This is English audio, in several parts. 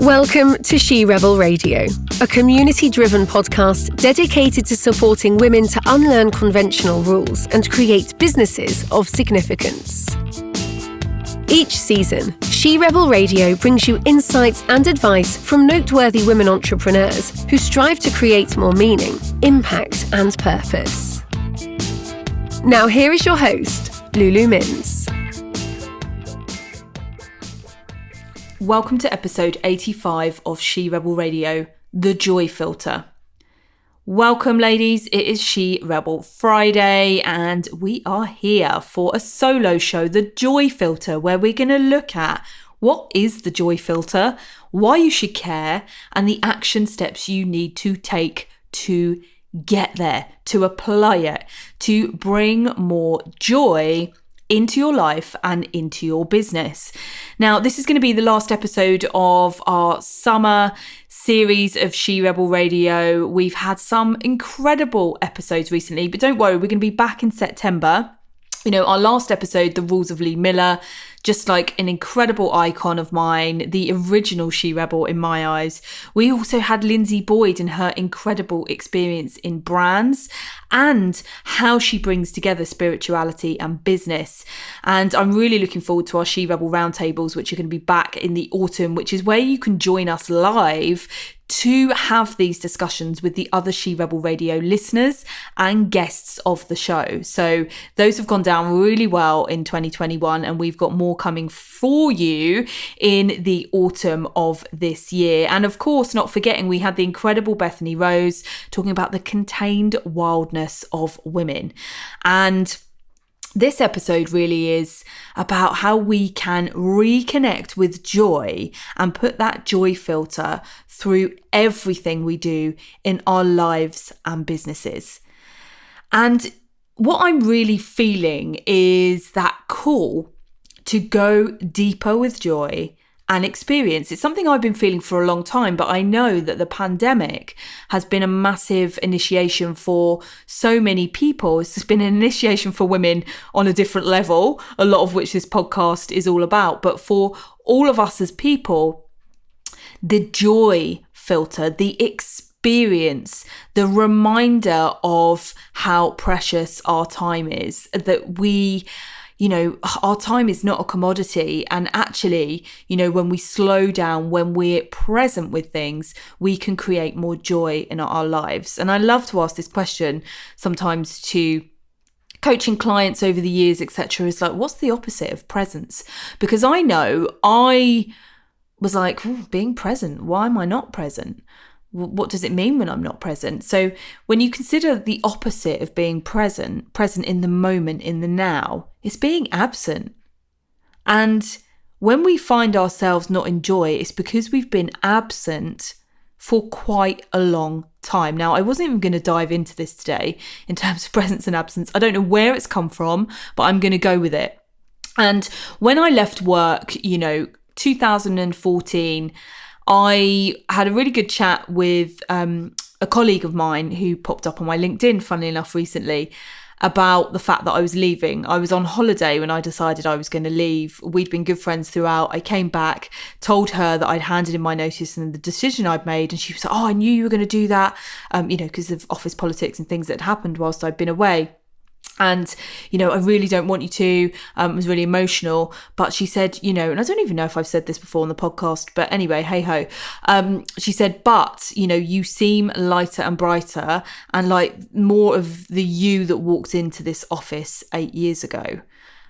Welcome to She Rebel Radio, a community-driven podcast dedicated to supporting women to unlearn conventional rules and create businesses of significance. Each season, She Rebel Radio brings you insights and advice from noteworthy women entrepreneurs who strive to create more meaning, impact, and purpose. Now here is your host, Lulu Minns. Welcome to episode 85 of She Rebel Radio, The Joy Filter. Welcome, ladies. It is She Rebel Friday, and we are here for a solo show, The Joy Filter, where we're going to look at what is the joy filter, why you should care, and the action steps you need to take to get there, to apply it, to bring more joy into your life and into your business. Now, this is going to be the last episode of our summer series of She Rebel Radio. We've had some incredible episodes recently, but don't worry, we're going to be back in September. You know, our last episode, The Rules of Lee Miller, just like an incredible icon of mine, the original She Rebel in my eyes. We also had Lindsay Boyd and her incredible experience in brands and how she brings together spirituality and business. And I'm really looking forward to our She Rebel roundtables, which are going to be back in the autumn, which is where you can join us live to have these discussions with the other She Rebel Radio listeners and guests of the show. So those have gone down really well in 2021, and we've got more coming for you in the autumn of this year. And of course, not forgetting, we had the incredible Bethany Rose talking about the contained wildness of women. And this episode really is about how we can reconnect with joy and put that joy filter through everything we do in our lives and businesses. And what I'm really feeling is that call to go deeper with joy and experience. It's something I've been feeling for a long time, but I know that the pandemic has been a massive initiation for so many people. It's been an initiation for women on a different level, a lot of which this podcast is all about. But for all of us as people, the joy filter, the experience, the reminder of how precious our time is, that our time is not a commodity. And actually, when we slow down, when we're present with things, we can create more joy in our lives. And I love to ask this question sometimes to coaching clients over the years, etc. Is like, what's the opposite of presence? Because I know I was like, being present, why am I not present? What does it mean when I'm not present? So when you consider the opposite of being present in the moment, in the now, it's being absent. And when we find ourselves not in joy, it's because we've been absent for quite a long time. Now, I wasn't even going to dive into this today in terms of presence and absence. I don't know where it's come from, but I'm going to go with it. And when I left work, 2014, I had a really good chat with a colleague of mine who popped up on my LinkedIn, funnily enough, recently, about the fact that I was leaving. I was on holiday when I decided I was going to leave. We'd been good friends throughout. I came back, told her that I'd handed in my notice and the decision I'd made. And she was like, I knew you were going to do that, because of office politics and things that had happened whilst I'd been away. And, I really don't want you to. It was really emotional. But she said, and I don't even know if I've said this before on the podcast, but anyway, hey ho. She said, but, you seem lighter and brighter and like more of the you that walked into this office 8 years ago.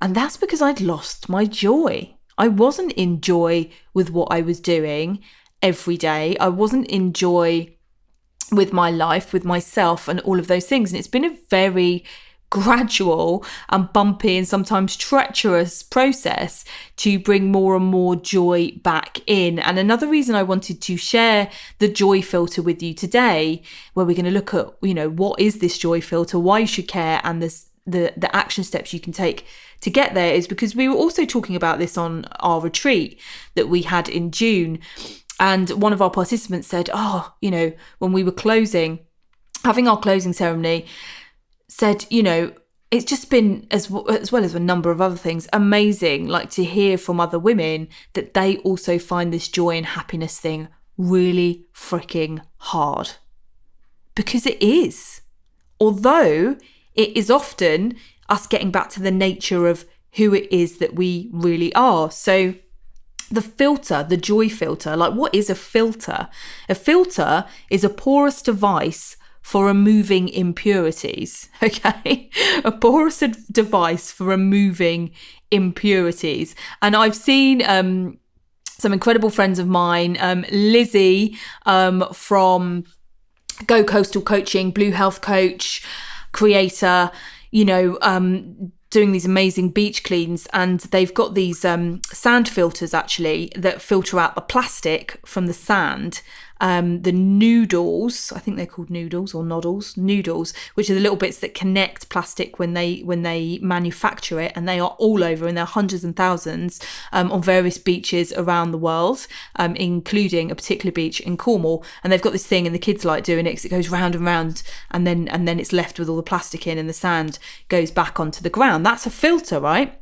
And that's because I'd lost my joy. I wasn't in joy with what I was doing every day. I wasn't in joy with my life, with myself and all of those things. And it's been a very gradual and bumpy and sometimes treacherous process to bring more and more joy back in. And another reason I wanted to share the joy filter with you today, where we're going to look at, what is this joy filter, why you should care, and the action steps you can take to get there, is because we were also talking about this on our retreat that we had in June. And one of our participants said, when we were having our closing ceremony, said, it's just been, as well as a number of other things, amazing, like to hear from other women that they also find this joy and happiness thing really freaking hard. Because it is. Although it is often us getting back to the nature of who it is that we really are. So the filter, the joy filter, like what is a filter? A filter is a porous device for removing impurities, okay? A porous device for removing impurities. And I've seen some incredible friends of mine, Lizzie from Go Coastal Coaching, Blue Health Coach, creator, doing these amazing beach cleans, and they've got these sand filters actually that filter out the plastic from the sand. The noodles, I think they're called noodles or noodles, which are the little bits that connect plastic when they manufacture it, and they are all over, and there are hundreds and thousands on various beaches around the world, including a particular beach in Cornwall. And they've got this thing, and the kids like doing it because it goes round and round, and then it's left with all the plastic in, and the sand goes back onto the ground. That's a filter, right?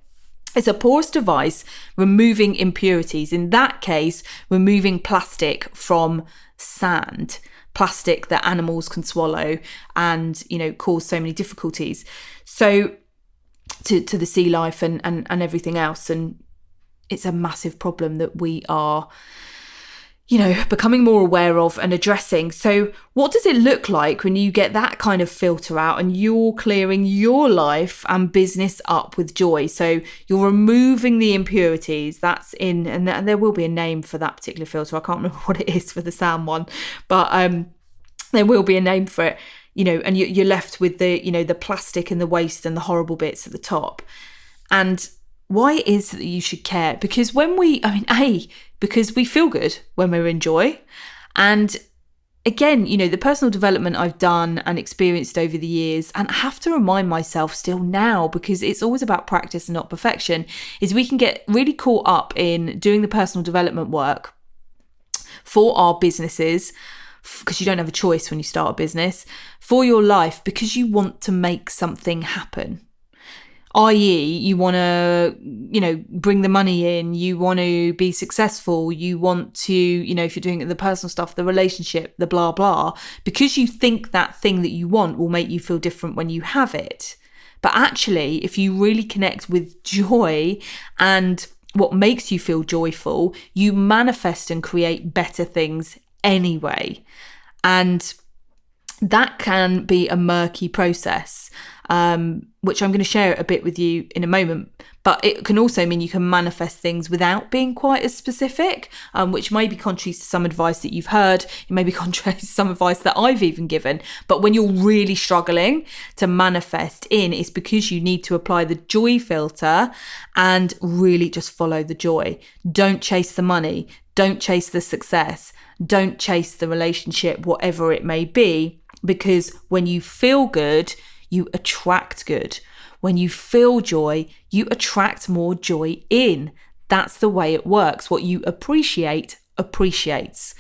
It's a porous device removing impurities. In that case, removing plastic from sand, plastic that animals can swallow and, cause so many difficulties. So to the sea life and everything else. And it's a massive problem that we are, becoming more aware of and addressing. So what does it look like when you get that kind of filter out and you're clearing your life and business up with joy? So you're removing the impurities. That's in, and there will be a name for that particular filter. I can't remember what it is for the sand one, but there will be a name for it, and you're left with the plastic and the waste and the horrible bits at the top. And why it is that you should care? Because because we feel good when we're in joy. And again, the personal development I've done and experienced over the years, and I have to remind myself still now, because it's always about practice and not perfection, is we can get really caught up in doing the personal development work for our businesses, because you don't have a choice when you start a business, for your life, because you want to make something happen. I.e., you want to, bring the money in, you want to be successful, you want to, if you're doing the personal stuff, the relationship, the blah, blah, because you think that thing that you want will make you feel different when you have it. But actually, if you really connect with joy and what makes you feel joyful, you manifest and create better things anyway. And that can be a murky process, which I'm going to share a bit with you in a moment. But it can also mean you can manifest things without being quite as specific, which may be contrary to some advice that you've heard. It may be contrary to some advice that I've even given. But when you're really struggling to manifest it's because you need to apply the joy filter and really just follow the joy. Don't chase the money. Don't chase the success. Don't chase the relationship, whatever it may be, because when you feel good, you attract good. When you feel joy, you attract more joy in. That's the way it works. What you appreciate appreciates.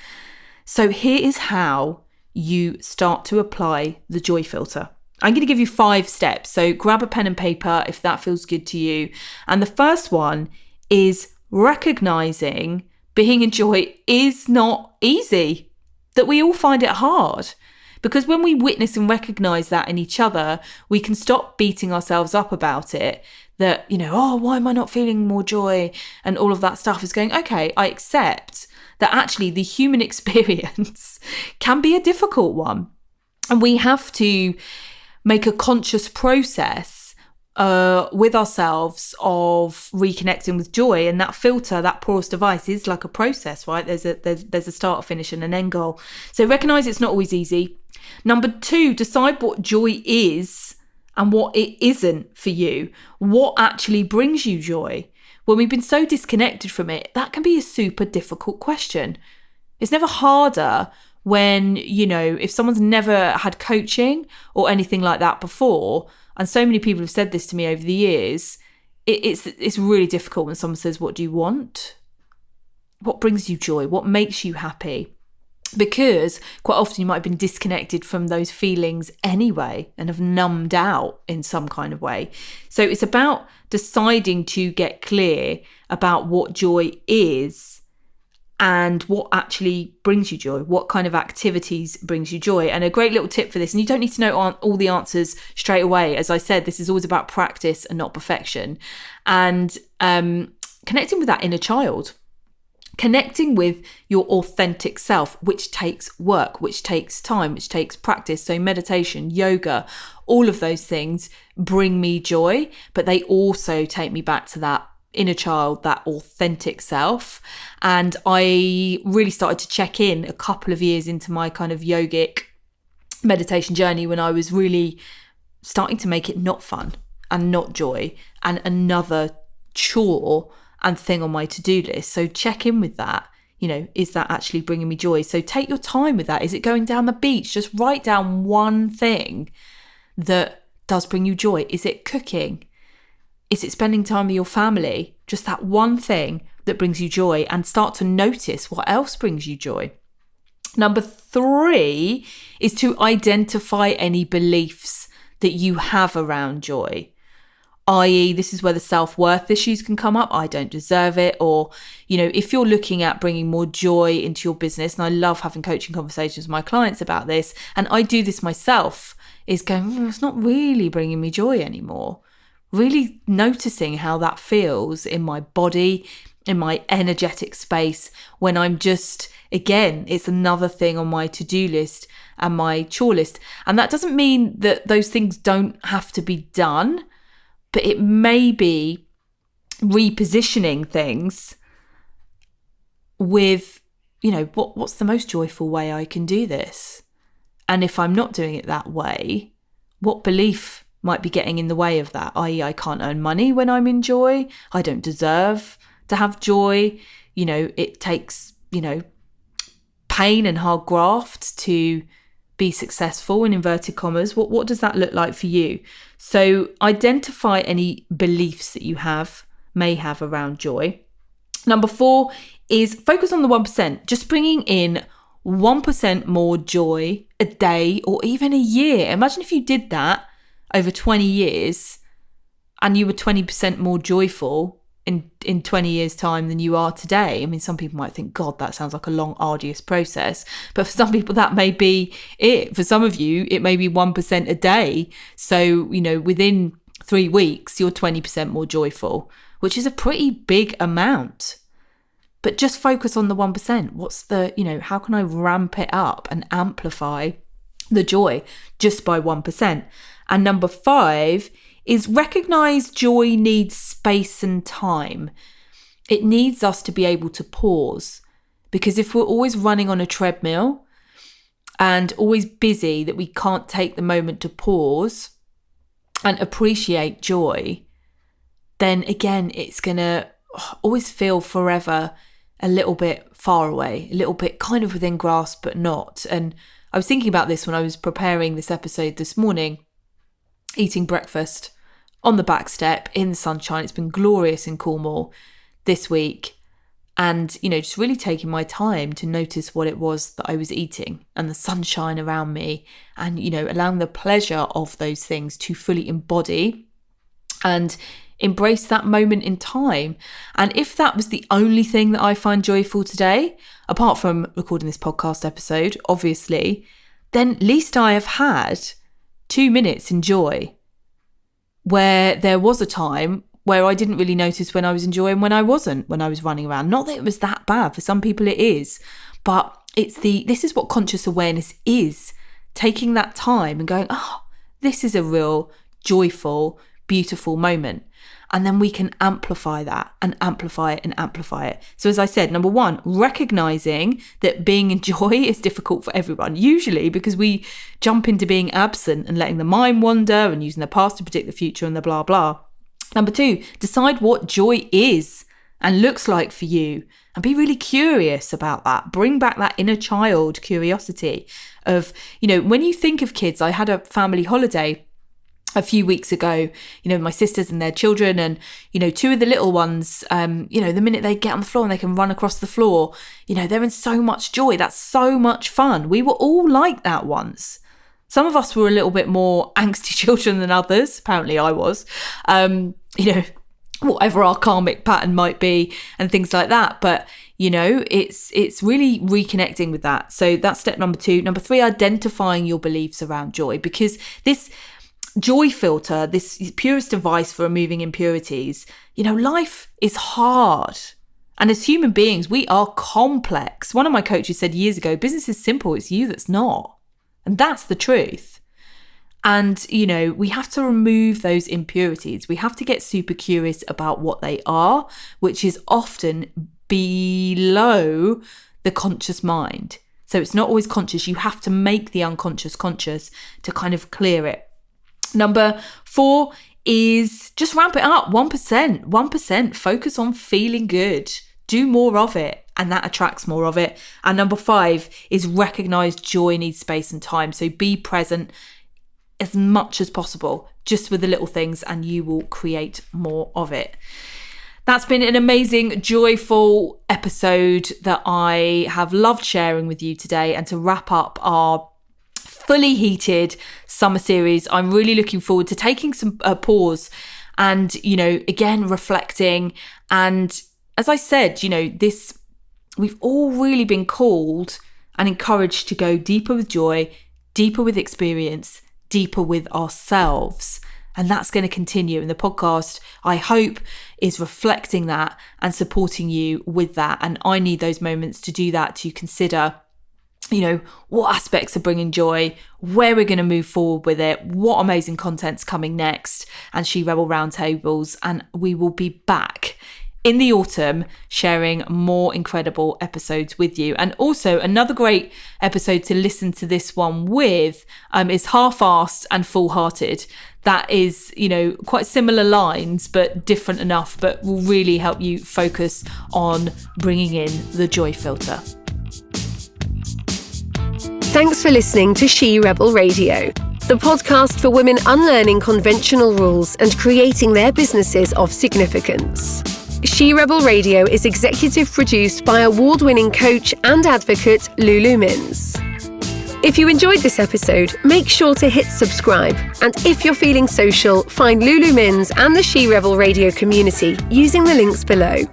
So here is how you start to apply the joy filter. I'm going to give you 5 steps. So grab a pen and paper if that feels good to you. And the first one is recognizing being in joy is not easy, that we all find it hard. Because when we witness and recognize that in each other, we can stop beating ourselves up about it. That, why am I not feeling more joy? And all of that stuff is going, okay, I accept that actually the human experience can be a difficult one. And we have to make a conscious process with ourselves of reconnecting with joy. And that filter, that porous device is like a process, right? There's a start, a finish and an end goal. So recognize it's not always easy. Number 2, decide what joy is and what it isn't for you. What actually brings you joy? When we've been so disconnected from it, that can be a super difficult question. It's never harder when, if someone's never had coaching or anything like that before, and so many people have said this to me over the years, it's really difficult when someone says, what do you want? What brings you joy? What makes you happy? because quite often you might have been disconnected from those feelings anyway and have numbed out in some kind of way. So it's about deciding to get clear about what joy is and what actually brings you joy, what kind of activities brings you joy. And a great little tip for this, and you don't need to know all the answers straight away. As I said, this is always about practice and not perfection. And connecting with that inner child. Connecting with your authentic self, which takes work, which takes time, which takes practice. So meditation, yoga, all of those things bring me joy, but they also take me back to that inner child, that authentic self. And I really started to check in a couple of years into my kind of yogic meditation journey when I was really starting to make it not fun and not joy and another chore and thing on my to-do list. So check in with that. Is that actually bringing me joy? So take your time with that. Is it going down the beach? Just write down one thing that does bring you joy. Is it cooking? Is it spending time with your family? Just that one thing that brings you joy, and start to notice what else brings you joy. Number 3 is to identify any beliefs that you have around joy. I.e., this is where the self-worth issues can come up. I don't deserve it. Or, if you're looking at bringing more joy into your business, and I love having coaching conversations with my clients about this, and I do this myself, is going, it's not really bringing me joy anymore. Really noticing how that feels in my body, in my energetic space, when I'm just, again, it's another thing on my to-do list and my chore list. And that doesn't mean that those things don't have to be done, but it may be repositioning things with, what's the most joyful way I can do this? And if I'm not doing it that way, what belief might be getting in the way of that? I.e., I can't earn money when I'm in joy. I don't deserve to have joy. It takes, pain and hard graft to be successful, in inverted commas. What does that look like for you? So identify any beliefs that you may have around joy. Number 4 is focus on the 1%, just bringing in 1% more joy a day or even a year. Imagine if you did that over 20 years and you were 20% more joyful in 20 years time than you are today. I mean, some people might think, God, that sounds like a long, arduous process. But for some people, that may be it. For some of you, it may be 1% a day. So, within 3 weeks, you're 20% more joyful, which is a pretty big amount. But just focus on the 1%. What's how can I ramp it up and amplify the joy just by 1%? And number 5 is recognize joy needs space and time. It needs us to be able to pause, because if we're always running on a treadmill and always busy, that we can't take the moment to pause and appreciate joy, then again, it's going to always feel forever a little bit far away, a little bit kind of within grasp, but not. And I was thinking about this when I was preparing this episode this morning, eating breakfast on the back step in the sunshine. It's been glorious in Cornwall this week. And, just really taking my time to notice what it was that I was eating and the sunshine around me and, allowing the pleasure of those things to fully embody and embrace that moment in time. And if that was the only thing that I find joyful today, apart from recording this podcast episode, obviously, then at least I have had 2 minutes in joy, where there was a time where I didn't really notice when I was enjoying, when I wasn't, when I was running around. Not that it was that bad. For some people it is, but this is what conscious awareness is. Taking that time and going, this is a real joyful, beautiful moment. And then we can amplify that and amplify it and amplify it. So as I said, number 1, recognizing that being in joy is difficult for everyone, usually because we jump into being absent and letting the mind wander and using the past to predict the future and the blah, blah. Number 2, decide what joy is and looks like for you, and be really curious about that. Bring back that inner child curiosity of, when you think of kids. I had a family holiday a few weeks ago, my sisters and their children, and, two of the little ones, the minute they get on the floor and they can run across the floor, they're in so much joy. That's so much fun. We were all like that once. Some of us were a little bit more angsty children than others. Apparently I was, whatever our karmic pattern might be and things like that. But, it's really reconnecting with that. So that's step number 2. Number 3, identifying your beliefs around joy, because this joy filter, this purest device for removing impurities, life is hard. And as human beings, we are complex. One of my coaches said years ago, business is simple, it's you that's not. And that's the truth. And, we have to remove those impurities. We have to get super curious about what they are, which is often below the conscious mind. So it's not always conscious. You have to make the unconscious conscious to kind of clear it. Number 4 is just ramp it up. 1%. Focus on feeling good. Do more of it, and that attracts more of it. And number 5 is recognize joy needs space and time. So be present as much as possible, just with the little things, and you will create more of it. That's been an amazing, joyful episode that I have loved sharing with you today. And to wrap up our fully heated summer series, I'm really looking forward to taking some pause and, again, reflecting. And as I said, we've all really been called and encouraged to go deeper with joy, deeper with experience, deeper with ourselves. And that's going to continue. And the podcast, I hope, is reflecting that and supporting you with that. And I need those moments to do that, to consider, what aspects are bringing joy, where we're going to move forward with it, what amazing content's coming next, and She Rebel Roundtables. And we will be back in the autumn sharing more incredible episodes with you. And also another great episode to listen to this one with is Half-Assed and Full-Hearted. That is, quite similar lines, but different enough, but will really help you focus on bringing in the joy filter. Thanks for listening to She Rebel Radio, the podcast for women unlearning conventional rules and creating their businesses of significance. She Rebel Radio is executive produced by award-winning coach and advocate Lulu Mins. If you enjoyed this episode, make sure to hit subscribe. And if you're feeling social, find Lulu Mins and the She Rebel Radio community using the links below.